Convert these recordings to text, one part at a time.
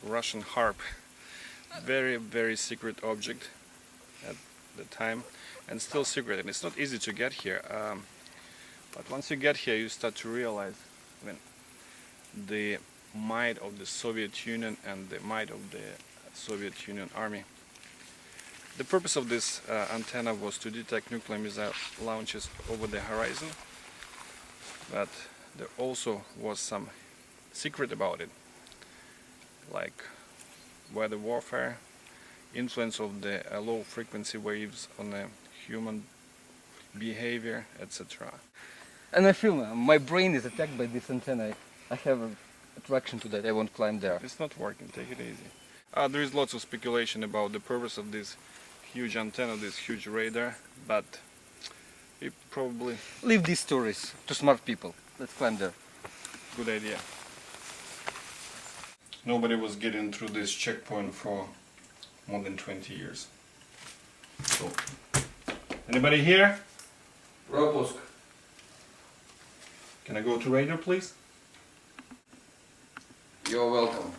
Russian H.A.R.P. Very secret object at the time, and still secret, and it's not easy to get here. But once you get here, you start to realize the might of the Soviet Union and the might of the Soviet Union army. The purpose of this antenna was to detect nuclear missile launches over the horizon, but there also was some secret about it, like weather warfare, influence of the low frequency waves on the human behavior, etc. And I feel my brain is attacked by this antenna. I have an attraction to that. I won't climb there. It's not working, take it easy. There is lots of speculation about the purpose of this huge antenna, this huge radar, but it probably... Leave these stories to smart people. Let's climb there. Good idea. Nobody was getting through this checkpoint for more than 20 years. So, anybody here? Пропуск. Can I go to radar, please? You're welcome.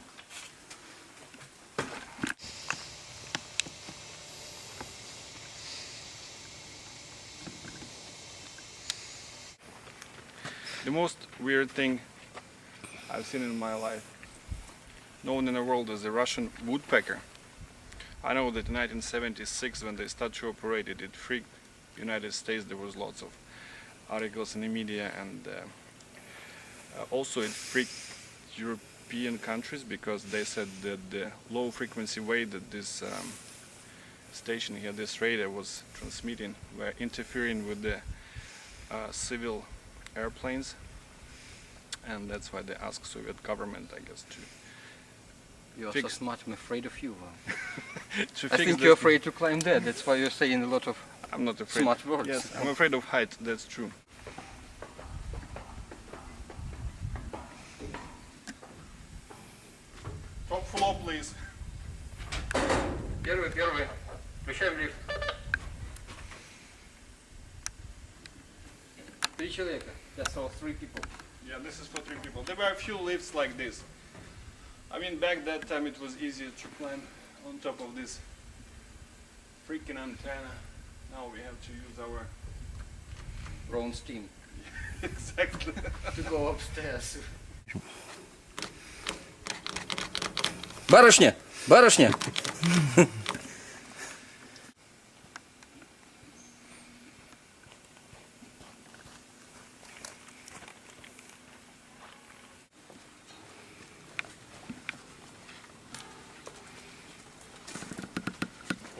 The most weird thing I've seen in my life, known in the world as the Russian Woodpecker. I know that in 1976, when they started to operate it, it freaked the United States. There was lots of articles in the media, and also it freaked European countries, because they said that the low frequency wave that this station here, this radar was transmitting, were interfering with the civil airplanes, and that's why they asked Soviet government, I guess, to You're fix... so smart, I'm afraid of you. to I fix think the... you're afraid to climb there. That's why you're saying a lot of I'm not afraid. smart words. Yes, I'm afraid of height, that's true. Top floor, please. Первый. Включаем лифт. 3 человека. I saw 3 people. Yeah, this is for 3 people. There were a few lifts like this. I mean, back that time it was easier to climb on top of this freaking antenna. Now we have to use our... Own steam. Exactly. To go upstairs. Барышня! Барышня!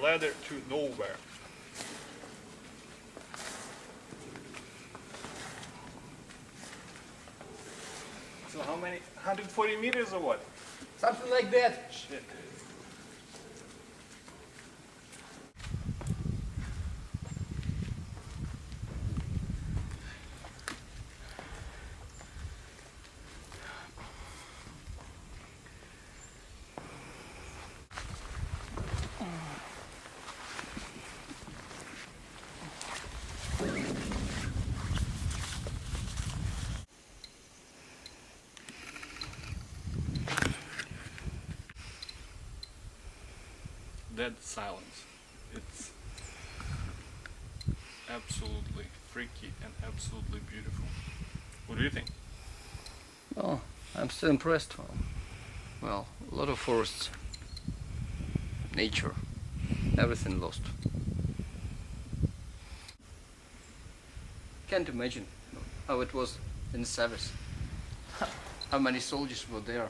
Ladder to nowhere. So how many? 140 meters or what? Something like that. Shit. Dead silence. It's absolutely freaky and absolutely beautiful. What do you think? Oh, I'm still impressed. Well, a lot of forests, nature, everything lost. Can't imagine how it was in service. How many soldiers were there?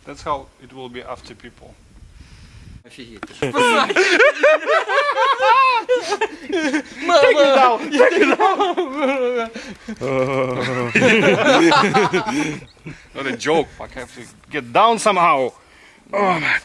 That's how it will be after people. Офигеть. Мама! Not a joke, fuck, I have to get down somehow. Oh man.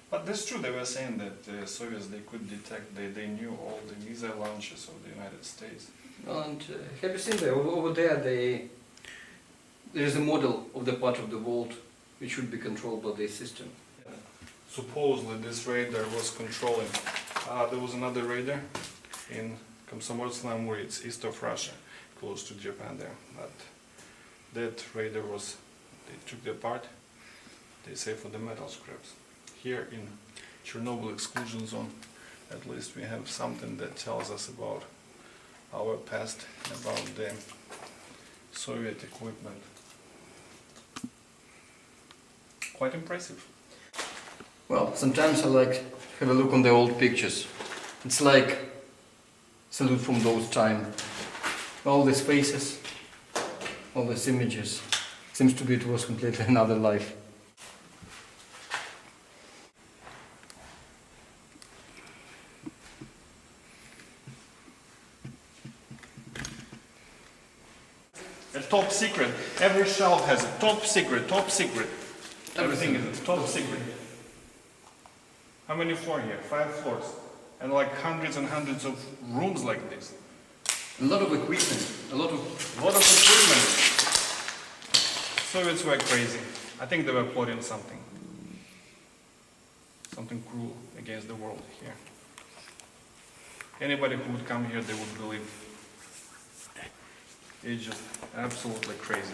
But that's true, they were saying that the Soviets, they could detect, they knew all the missile launches of the United States. And have you seen that over there? There is a model of the part of the world which would be controlled by this system. Yeah. supposedly this radar was controlling. There was another radar in Komsomolsk-na-Amur, it's east of Russia, close to Japan there. But that radar was, they took it apart, they say for the metal scraps. Here in Chernobyl exclusion zone, at least we have something that tells us about our past, about the Soviet equipment. Quite impressive. Well, sometimes I like to have a look on the old pictures. It's like salute from those time. All these faces, all these images. Seems to be it was completely another life. A top secret. Every shelf has a top secret, top secret. Everything is a top secret. How many floors here? 5 floors. And like hundreds and hundreds of rooms like this. A lot of equipment, a lot of equipment. Soviets were crazy. I think they were plotting something. Something cruel against the world here. Anybody who would come here, they would believe. It's just absolutely crazy.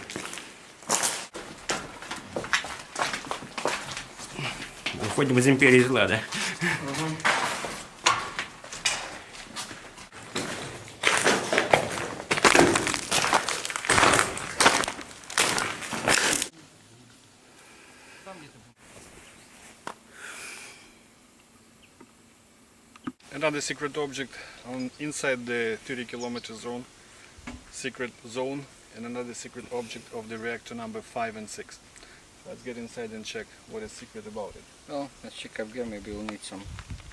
Выходим из империи зла, да? Another secret object inside the 30-kilometer zone, secret zone, and another secret object of the reactor number 5 and 6. Let's get inside and check what is secret about it. Well, let's check up here, maybe we'll need some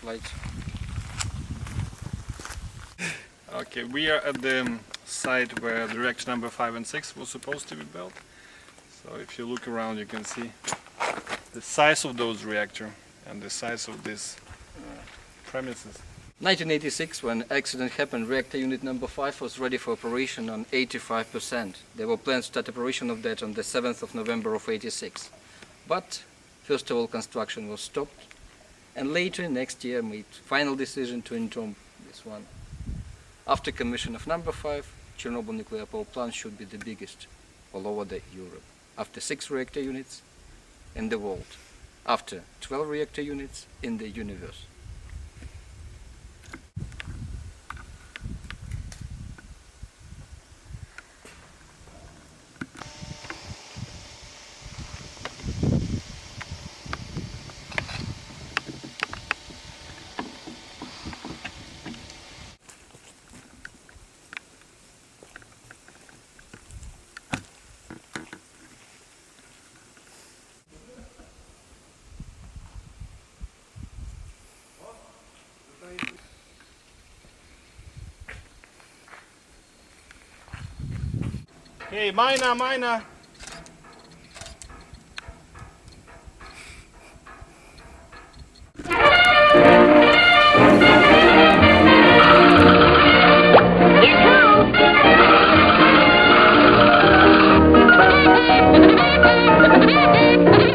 lights. Okay, we are at the site where the reactor number 5 and 6 was supposed to be built. So if you look around, you can see the size of those reactors and the size of these premises. 1986, when accident happened, reactor unit number 5 was ready for operation on 85%. There were plans to start operation of that on the 7th of November of 86. But first of all, construction was stopped, and later next year made final decision to entomb this one. After commission of number 5, Chernobyl nuclear power plant should be the biggest all over the Europe. After 6 reactor units in the world. After 12 reactor units in the universe. Hey, meiner!